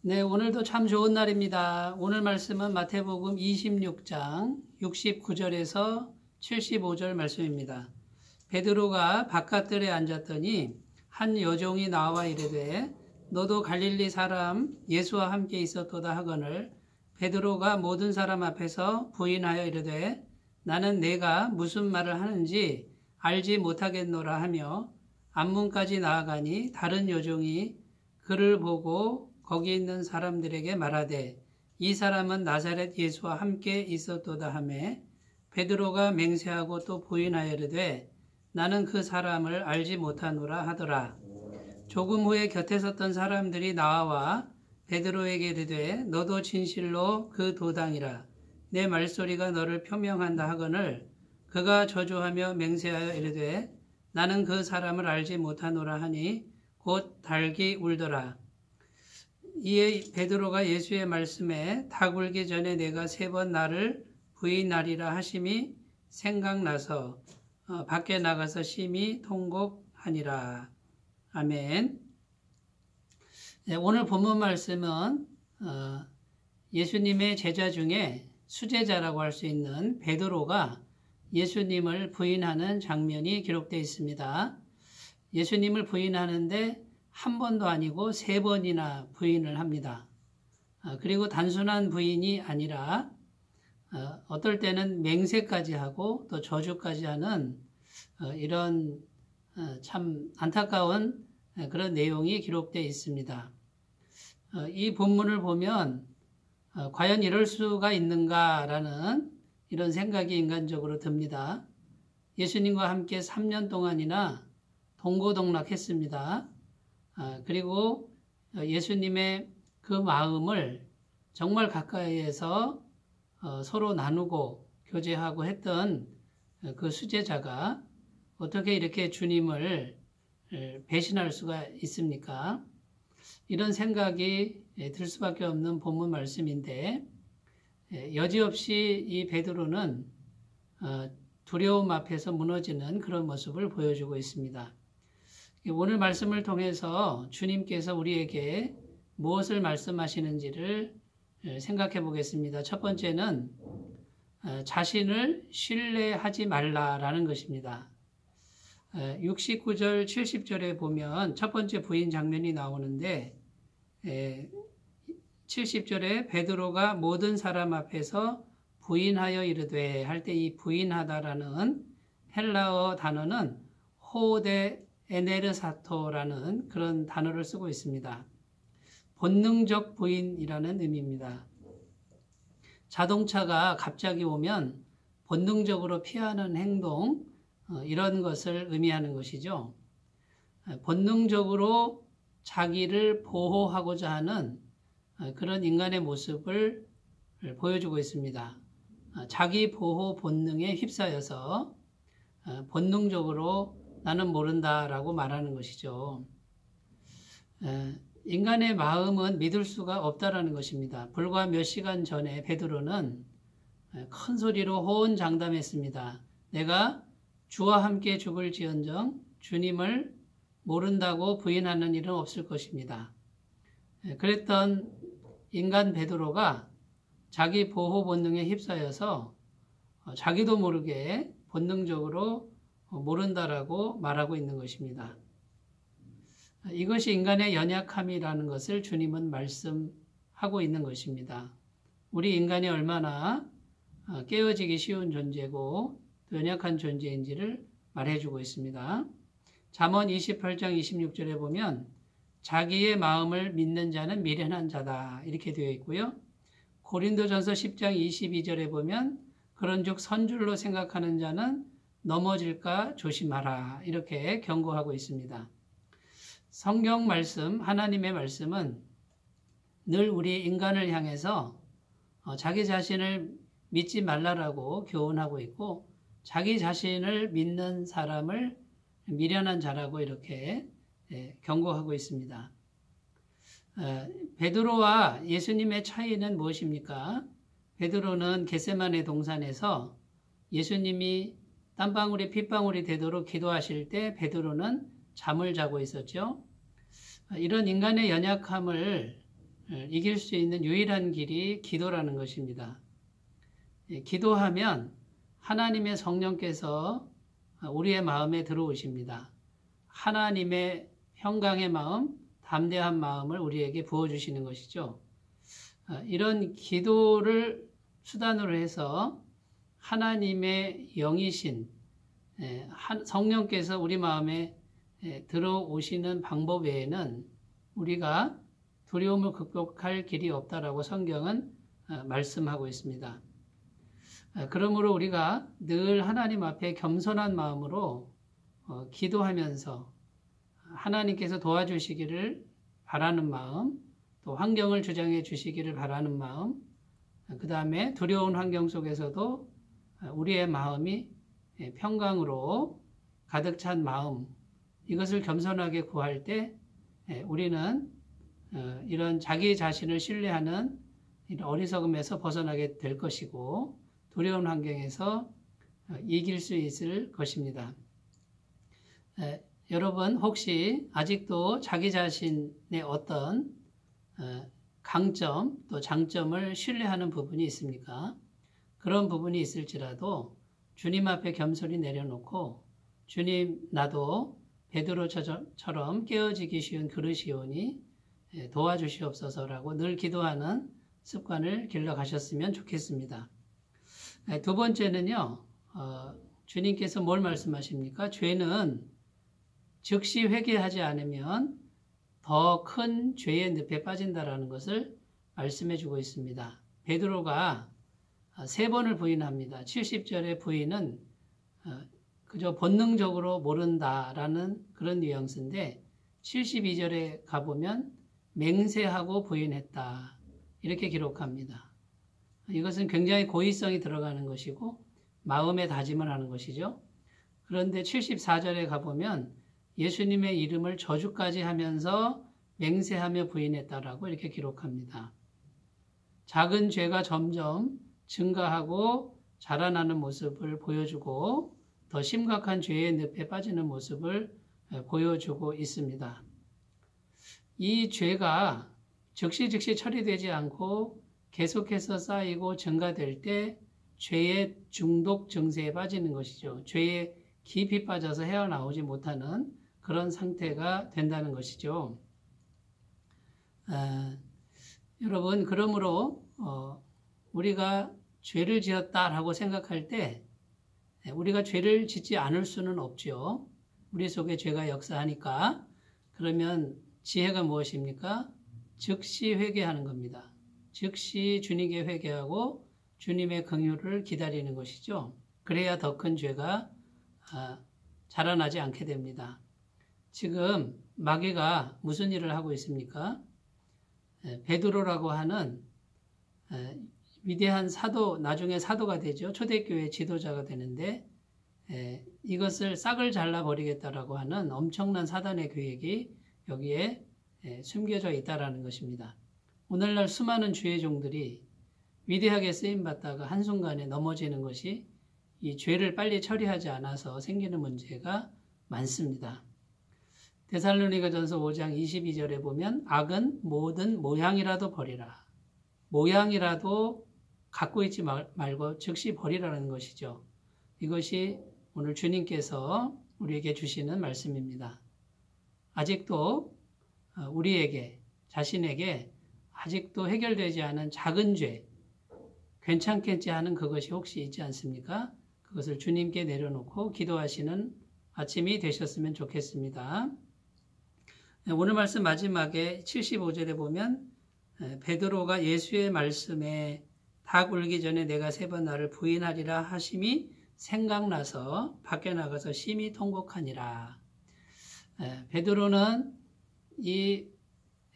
네, 오늘도 참 좋은 날입니다. 오늘 말씀은 마태복음 26장 69절에서 75절 말씀입니다. 베드로가 바깥들에 앉았더니 한 여종이 나와 이르되 너도 갈릴리 사람 예수와 함께 있었도다 하거늘 베드로가 모든 사람 앞에서 부인하여 이르되 나는 내가 무슨 말을 하는지 알지 못하겠노라 하며 앞문까지 나아가니 다른 여종이 그를 보고 거기 있는 사람들에게 말하되 이 사람은 나사렛 예수와 함께 있었도다 하매 베드로가 맹세하고 또 부인하여 이르되 나는 그 사람을 알지 못하노라 하더라. 조금 후에 곁에 섰던 사람들이 나와 베드로에게 이르되 너도 진실로 그 도당이라 내 말소리가 너를 표명한다 하거늘 그가 저주하며 맹세하여 이르되 나는 그 사람을 알지 못하노라 하니 곧 달기 울더라. 이에 베드로가 예수의 말씀에 닭 울기 전에 내가 3번 나를 부인하리라 하심이 생각나서 밖에 나가서 심히 통곡하니라. 아멘. 네, 오늘 본문 말씀은 예수님의 제자 중에 수제자라고 할 수 있는 베드로가 예수님을 부인하는 장면이 기록되어 있습니다. 예수님을 부인하는데 한 번도 아니고 3번이나 부인을 합니다. 그리고 단순한 부인이 아니라 어떨 때는 맹세까지 하고 또 저주까지 하는 이런 참 안타까운 그런 내용이 기록되어 있습니다. 이 본문을 보면 과연 이럴 수가 있는가라는 이런 생각이 인간적으로 듭니다. 예수님과 함께 3년 동안이나 동고동락했습니다. 그리고 예수님의 그 마음을 정말 가까이에서 서로 나누고 교제하고 했던 그 수제자가 어떻게 이렇게 주님을 배신할 수가 있습니까? 이런 생각이 들 수밖에 없는 본문 말씀인데 여지없이 이 베드로는 두려움 앞에서 무너지는 그런 모습을 보여주고 있습니다. 오늘 말씀을 통해서 주님께서 우리에게 무엇을 말씀하시는지를 생각해 보겠습니다. 첫 번째는 자신을 신뢰하지 말라라는 것입니다. 69절, 70절에 보면 첫 번째 부인 장면이 나오는데 70절에 베드로가 모든 사람 앞에서 부인하여 이르되 할 때 이 부인하다라는 헬라어 단어는 호데 에네르사토라는 그런 단어를 쓰고 있습니다. 본능적 부인이라는 의미입니다. 자동차가 갑자기 오면 본능적으로 피하는 행동, 이런 것을 의미하는 것이죠. 본능적으로 자기를 보호하고자 하는 그런 인간의 모습을 보여주고 있습니다. 자기 보호 본능에 휩싸여서 본능적으로 나는 모른다라고 말하는 것이죠. 인간의 마음은 믿을 수가 없다라는 것입니다. 불과 몇 시간 전에 베드로는 큰 소리로 호언장담했습니다. 내가 주와 함께 죽을지언정 주님을 모른다고 부인하는 일은 없을 것입니다. 그랬던 인간 베드로가 자기 보호 본능에 휩싸여서 자기도 모르게 본능적으로 모른다라고 말하고 있는 것입니다. 이것이 인간의 연약함이라는 것을 주님은 말씀하고 있는 것입니다. 우리 인간이 얼마나 깨어지기 쉬운 존재고 또 연약한 존재인지를 말해주고 있습니다. 잠언 28장 26절에 보면 자기의 마음을 믿는 자는 미련한 자다 이렇게 되어 있고요. 고린도전서 10장 22절에 보면 그런즉 선줄로 생각하는 자는 넘어질까 조심하라 이렇게 경고하고 있습니다. 성경 말씀, 하나님의 말씀은 늘 우리 인간을 향해서 자기 자신을 믿지 말라라고 교훈하고 있고 자기 자신을 믿는 사람을 미련한 자라고 이렇게 경고하고 있습니다. 베드로와 예수님의 차이는 무엇입니까? 베드로는 겟세마네 동산에서 예수님이 땀방울이 핏방울이 되도록 기도하실 때 베드로는 잠을 자고 있었죠. 이런 인간의 연약함을 이길 수 있는 유일한 길이 기도라는 것입니다. 기도하면 하나님의 성령께서 우리의 마음에 들어오십니다. 하나님의 평강의 마음, 담대한 마음을 우리에게 부어주시는 것이죠. 이런 기도를 수단으로 해서 하나님의 영이신 성령께서 우리 마음에 들어오시는 방법 외에는 우리가 두려움을 극복할 길이 없다라고 성경은 말씀하고 있습니다. 그러므로 우리가 늘 하나님 앞에 겸손한 마음으로 기도하면서 하나님께서 도와주시기를 바라는 마음, 또 환경을 주장해 주시기를 바라는 마음, 그 다음에 두려운 환경 속에서도 우리의 마음이 평강으로 가득 찬 마음, 이것을 겸손하게 구할 때 우리는 이런 자기 자신을 신뢰하는 이런 어리석음에서 벗어나게 될 것이고 두려운 환경에서 이길 수 있을 것입니다. 여러분 혹시 아직도 자기 자신의 어떤 강점 또 장점을 신뢰하는 부분이 있습니까? 그런 부분이 있을지라도 주님 앞에 겸손히 내려놓고 주님 나도 베드로처럼 깨어지기 쉬운 그릇이오니 도와주시옵소서라고 늘 기도하는 습관을 길러가셨으면 좋겠습니다. 두 번째는요, 주님께서 뭘 말씀하십니까? 죄는 즉시 회개하지 않으면 더 큰 죄의 늪에 빠진다라는 것을 말씀해 주고 있습니다. 베드로가 3번을 부인합니다. 70절의 부인은 그저 본능적으로 모른다라는 그런 뉘앙스인데 72절에 가보면 맹세하고 부인했다 이렇게 기록합니다. 이것은 굉장히 고의성이 들어가는 것이고 마음의 다짐을 하는 것이죠. 그런데 74절에 가보면 예수님의 이름을 저주까지 하면서 맹세하며 부인했다라고 이렇게 기록합니다. 작은 죄가 점점 증가하고 자라나는 모습을 보여주고 더 심각한 죄의 늪에 빠지는 모습을 보여주고 있습니다. 이 죄가 즉시 처리되지 않고 계속해서 쌓이고 증가될 때 죄의 중독 증세에 빠지는 것이죠. 죄에 깊이 빠져서 헤어나오지 못하는 그런 상태가 된다는 것이죠. 여러분 그러므로 우리가 죄를 지었다라고 생각할 때 우리가 죄를 짓지 않을 수는 없죠. 우리 속에 죄가 역사하니까. 그러면 지혜가 무엇입니까? 즉시 회개하는 겁니다. 즉시 주님께 회개하고 주님의 긍휼을 기다리는 것이죠. 그래야 더 큰 죄가 자라나지 않게 됩니다. 지금 마귀가 무슨 일을 하고 있습니까? 베드로라고 하는 위대한 사도, 나중에 사도가 되죠. 초대교회 지도자가 되는데 이것을 싹을 잘라버리겠다라고 하는 엄청난 사단의 계획이 여기에 숨겨져 있다라는 것입니다. 오늘날 수많은 주의 종들이 위대하게 쓰임받다가 한순간에 넘어지는 것이 이 죄를 빨리 처리하지 않아서 생기는 문제가 많습니다. 데살로니가전서 5장 22절에 보면 악은 모든 모양이라도 버리라. 모양이라도 갖고 있지 말고 즉시 버리라는 것이죠. 이것이 오늘 주님께서 우리에게 주시는 말씀입니다. 아직도 우리에게 자신에게 아직도 해결되지 않은 작은 죄, 괜찮겠지 하는 그것이 혹시 있지 않습니까? 그것을 주님께 내려놓고 기도하시는 아침이 되셨으면 좋겠습니다. 오늘 말씀 마지막에 75절에 보면 베드로가 예수의 말씀에 닭 울기 전에 내가 3번 나를 부인하리라 하심이 생각나서 밖에 나가서 심히 통곡하니라. 베드로는 이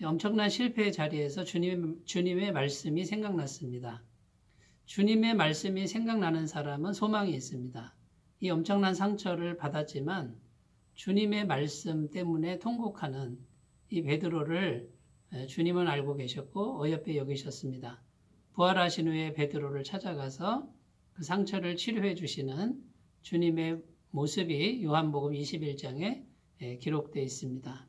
엄청난 실패의 자리에서 주님의 말씀이 생각났습니다. 주님의 말씀이 생각나는 사람은 소망이 있습니다. 이 엄청난 상처를 받았지만 주님의 말씀 때문에 통곡하는 이 베드로를 주님은 알고 계셨고 어여삐 여기셨습니다. 부활하신 후에 베드로를 찾아가서 그 상처를 치료해 주시는 주님의 모습이 요한복음 21장에 기록되어 있습니다.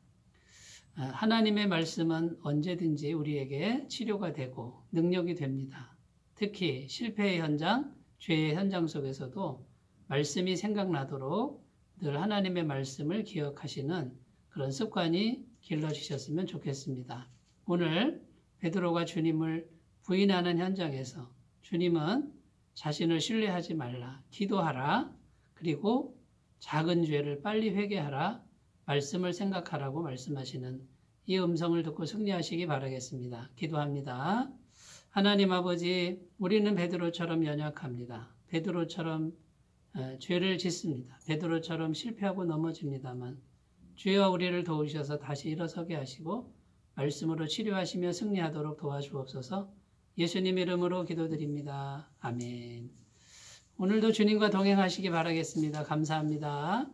하나님의 말씀은 언제든지 우리에게 치료가 되고 능력이 됩니다. 특히 실패의 현장, 죄의 현장 속에서도 말씀이 생각나도록 늘 하나님의 말씀을 기억하시는 그런 습관이 길러지셨으면 좋겠습니다. 오늘 베드로가 주님을 부인하는 현장에서 주님은 자신을 신뢰하지 말라, 기도하라, 그리고 작은 죄를 빨리 회개하라, 말씀을 생각하라고 말씀하시는 이 음성을 듣고 승리하시기 바라겠습니다. 기도합니다. 하나님 아버지, 우리는 베드로처럼 연약합니다. 베드로처럼 죄를 짓습니다. 베드로처럼 실패하고 넘어집니다만 주여 우리를 도우셔서 다시 일어서게 하시고 말씀으로 치료하시며 승리하도록 도와주옵소서. 예수님 이름으로 기도드립니다. 아멘. 오늘도 주님과 동행하시기 바라겠습니다. 감사합니다.